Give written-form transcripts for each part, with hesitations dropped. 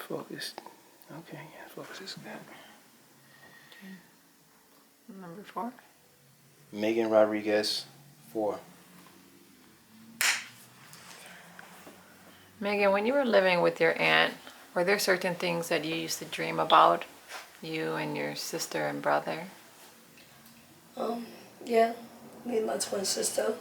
Focus. Okay, yeah, focus is good. Number 4. Megan Rodriguez, 4. Megan, when you were living with your aunt, were there certain things that you used to dream about, you and your sister and brother? Yeah, me and my twin sister,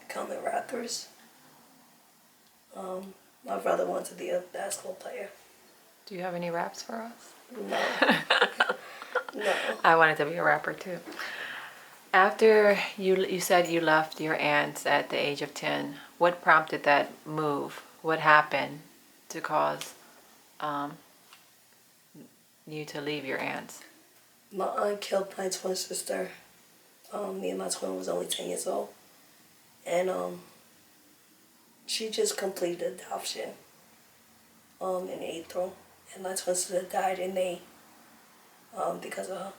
becoming rappers. My brother wanted to be a basketball player. Do you have any raps for us? No, no. I wanted to be a rapper too. After you said you left your aunts at the age of 10, what prompted that move? What happened to cause you to leave your aunts? My aunt killed my twin sister. Me and my twin was only 10 years old. And she just completed adoption in April. And my twin sister died in May because of her.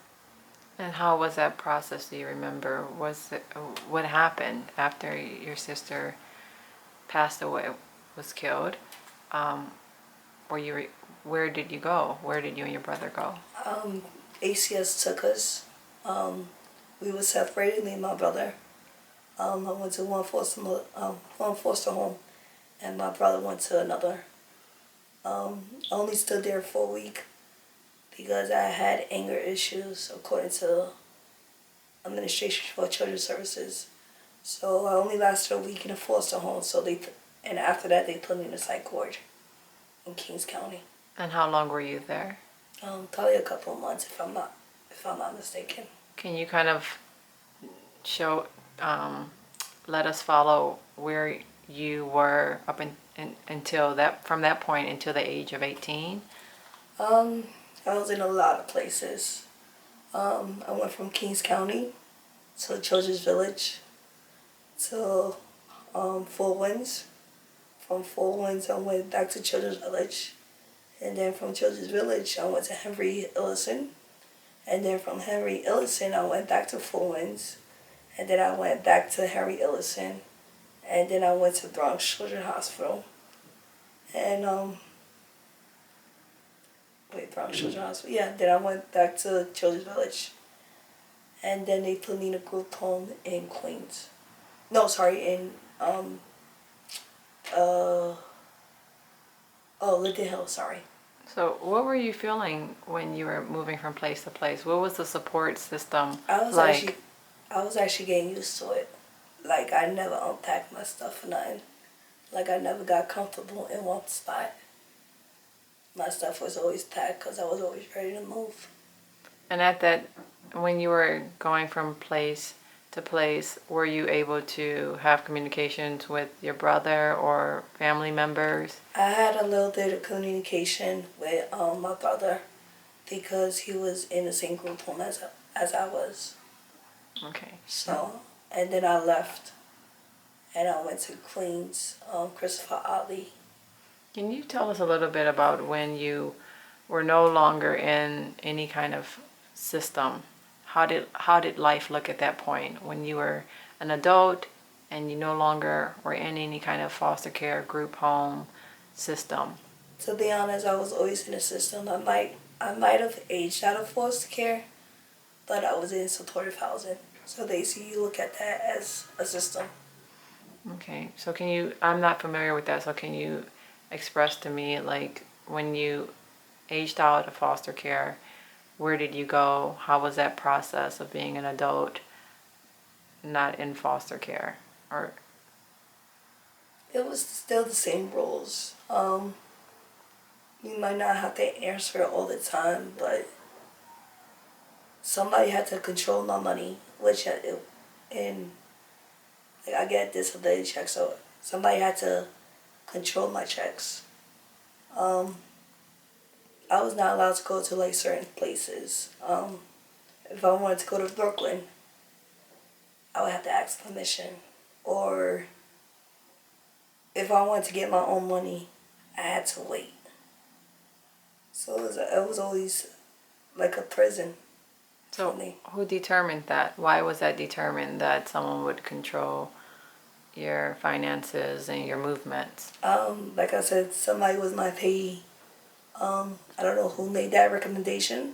And how was that process? Do you remember? What happened after your sister passed away, was killed? Where did you go? Where did you and your brother go? ACS took us. We were separated, me and my brother. I went to one foster home, and my brother went to another. I only stood there for a week because I had anger issues, according to Administration for Children's Services. So I only lasted a week in a foster home. And after that, they put me in a psych ward in Kings County. And how long were you there? Probably a couple of months, if I'm not mistaken. Can you kind of show, let us follow where you were up until that, from that point until the age of 18? I was in a lot of places. I went from Kings County to Children's Village to Four Winds. From Four Winds, I went back to Children's Village. And then from Children's Village, I went to Henry Illison. And then from Henry Illison, I went back to Four Winds. And then I went back to Henry Illison. And then I went to Bronx Children's Hospital. And, Bronx Children's Hospital. Yeah, then I went back to Children's Village. And then they put me in a group home in Queens. No, sorry, in, Linden Hill, sorry. So what were you feeling when you were moving from place to place? What was the support system I was like? actually getting used to it. Like, I never unpacked my stuff or nothing. Like, I never got comfortable in one spot. My stuff was always packed because I was always ready to move. And when you were going from place to place, were you able to have communications with your brother or family members? I had a little bit of communication with my brother because he was in the same group home as I was. Okay. So, and then I left and I went to Queens, Christopher Otley. Can you tell us a little bit about when you were no longer in any kind of system? How did life look at that point when you were an adult and you no longer were in any kind of foster care group home system? To be honest, I was always in the system. I might have aged out of foster care, but I was in supportive housing. So they see you look at that as a system. Okay, so I'm not familiar with that, so can you express to me, like, when you aged out of foster care, where did you go? How was that process of being an adult not in foster care? Or It was still the same rules. You might not have to answer all the time, but somebody had to control my money, I get disability checks, so somebody had to control my checks. I was not allowed to go to like certain places. If I wanted to go to Brooklyn, I would have to ask permission. Or if I wanted to get my own money, I had to wait. So it was always like a prison for me. who determined that? Why was that determined that someone would control your finances and your movements? Like I said, somebody was my payee. I don't know who made that recommendation,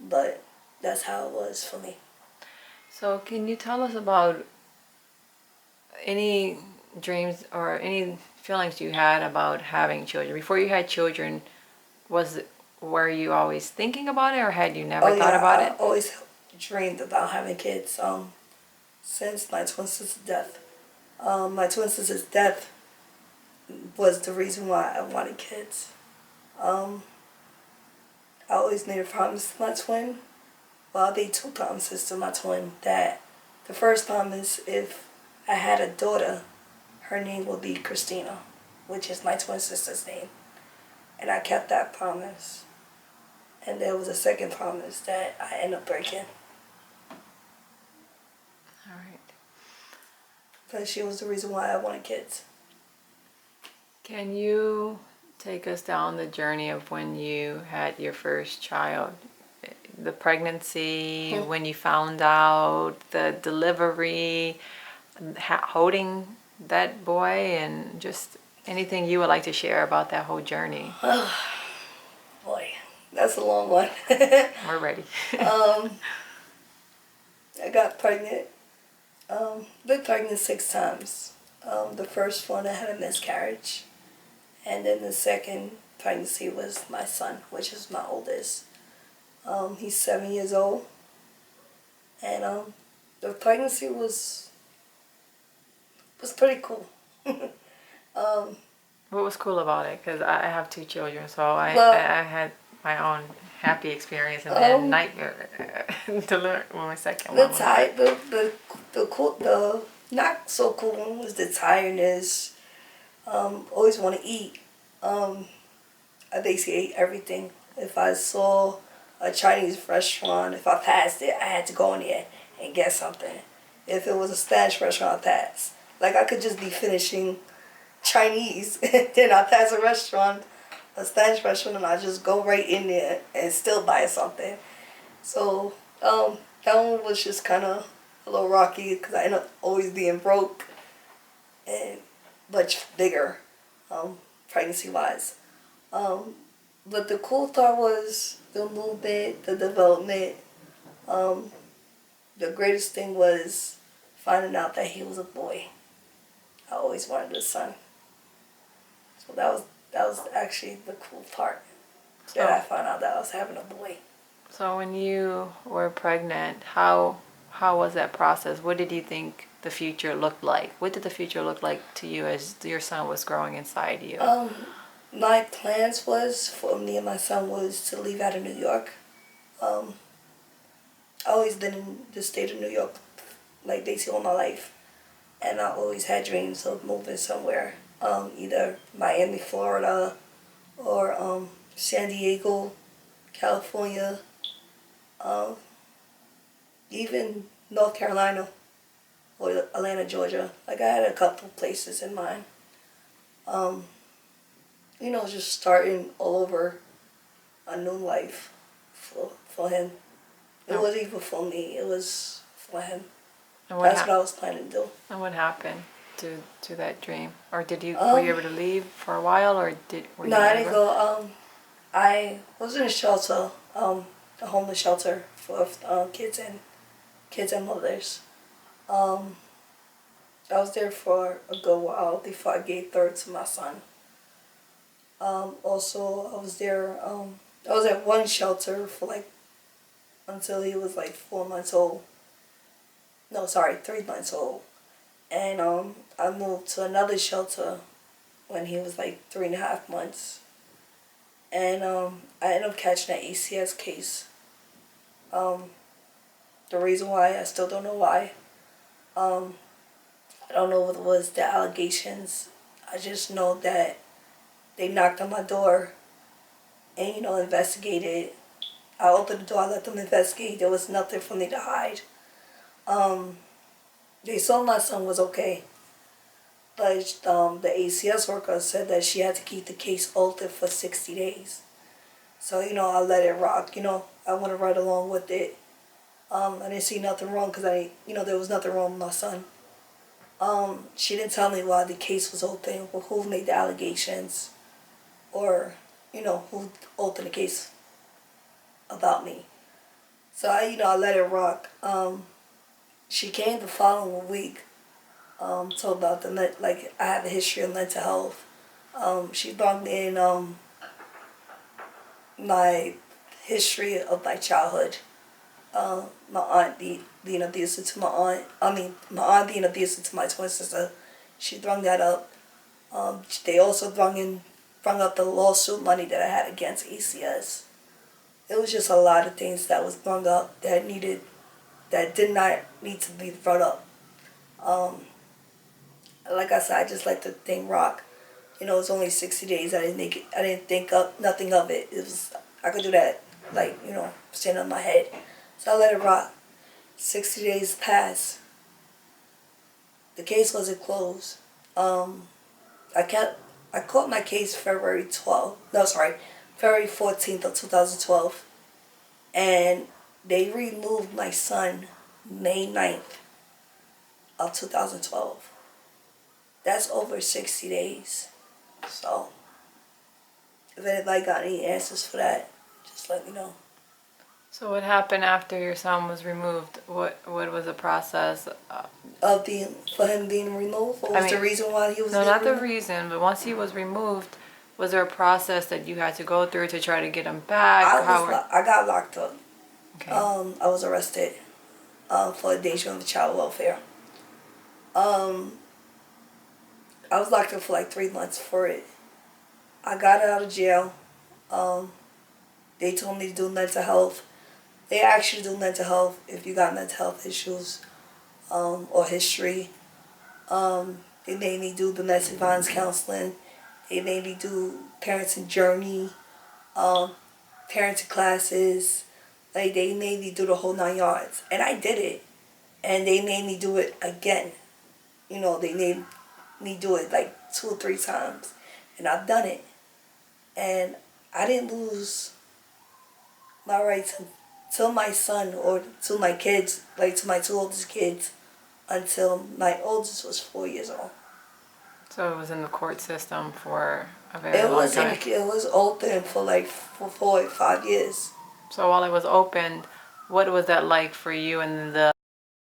but that's how it was for me. So can you tell us about any dreams or any feelings you had about having children? Before you had children, were you always thinking about it, or had you never thought about I it? always dreamed about having kids. Since my twin sister's death. My twin sister's death was the reason why I wanted kids. I always made a promise to my twin. Well, I made two promises to my twin. That the first promise, if I had a daughter, her name would be Christina, which is my twin sister's name. And I kept that promise. And there was a second promise that I ended up breaking. All right. Because she was the reason why I wanted kids. Can you take us down the journey of when you had your first child? The pregnancy, when you found out, the delivery, holding that boy, and just anything you would like to share about that whole journey. Boy, that's a long one. We're ready. I got pregnant. Been pregnant 6 times. The first one I had a miscarriage. And then the second pregnancy was my son, which is my oldest. He's 7 years old. And the pregnancy was pretty cool. What was cool about it? Because I have 2 children, so I had my own happy experience and then nightmare to learn when my second one was the not so cool one was the tiredness. Always want to eat. I basically ate everything. If I saw a Chinese restaurant, if I passed it, I had to go in there and get something. If it was a Spanish restaurant, I passed. Like, I could just be finishing Chinese, then I pass a Spanish restaurant, and I just go right in there and still buy something. So, that one was just kind of a little rocky because I ended up always being broke and much bigger, pregnancy-wise. But the cool part was the movement, the development. The greatest thing was finding out that he was a boy. I always wanted a son. So that was actually the cool part. That I found out that I was having a boy. So when you were pregnant, how was that process? What did you think the future looked like? What did the future look like to you as your son was growing inside you? My plans was for me and my son was to leave out of New York. I always been in the state of New York, like basically all my life, and I always had dreams of moving somewhere, either Miami, Florida, or San Diego, California, even North Carolina or Atlanta, Georgia. Like, I had a couple places in mind. Just starting all over a new life for him. It wasn't even for me. It was for him. That's what I was planning to do. And what happened to that dream? Or were you able to leave for a while, or were you No, I didn't go. I was in a shelter, a homeless shelter for kids and mothers. I was there for a good while before I gave birth to my son. Also, I was there. I was at one shelter for until he was 4 months old. No, sorry, 3 months old. And I moved to another shelter when he was 3.5 months. And I ended up catching an ACS case. The reason why, I still don't know why. I don't know what it was, the allegations. I just know that they knocked on my door and, investigated. I opened the door, I let them investigate. There was nothing for me to hide. They saw my son was okay. But the ACS worker said that she had to keep the case altered for 60 days. So, I let it rock. I went right along with it. I didn't see nothing wrong because there was nothing wrong with my son. She didn't tell me why the case was open, or who made the allegations, or, who opened the case about me. So I let it rock. She came the following week, told about like I have a history of mental health. She brought me in my history of my childhood. My aunt being abusive to my aunt. My aunt being abusive to my twin sister. She brought that up. They also brought up the lawsuit money that I had against ACS. It was just a lot of things that was brought up that did not need to be brought up. Like I said, I just let the thing rock. It was only 60 days. I didn't think up nothing of it. I could do that, like, standing on my head. So I let it rock. 60 days passed. The case wasn't closed. I caught my case February 14th of 2012. And they removed my son May 9th of 2012. That's over 60 days. So, if anybody got any answers for that, just let me know. So what happened after your son was removed? What was the process? For him being removed? What was the reason why he was No, being not the removed? reason, but once he was removed, was there a process that you had to go through to try to get him back? I got locked up. Okay. I was arrested for endangerment of child welfare. I was locked up for like 3 months for it. I got out of jail. They told me to do mental health. They actually do mental health if you got mental health issues or history. They made me do domestic violence counseling. They made me do parenting journey, parenting classes. Like, they made me do the whole 9 yards. And I did it. And they made me do it again. They made me do it like 2 or 3 times. And I've done it. And I didn't lose my right to my son or to my kids, like to my 2 oldest kids, until my oldest was 4 years old. So it was in the court system for a very long time. It was open for like 4 or 5 years. So while it was open, what was that like for you and the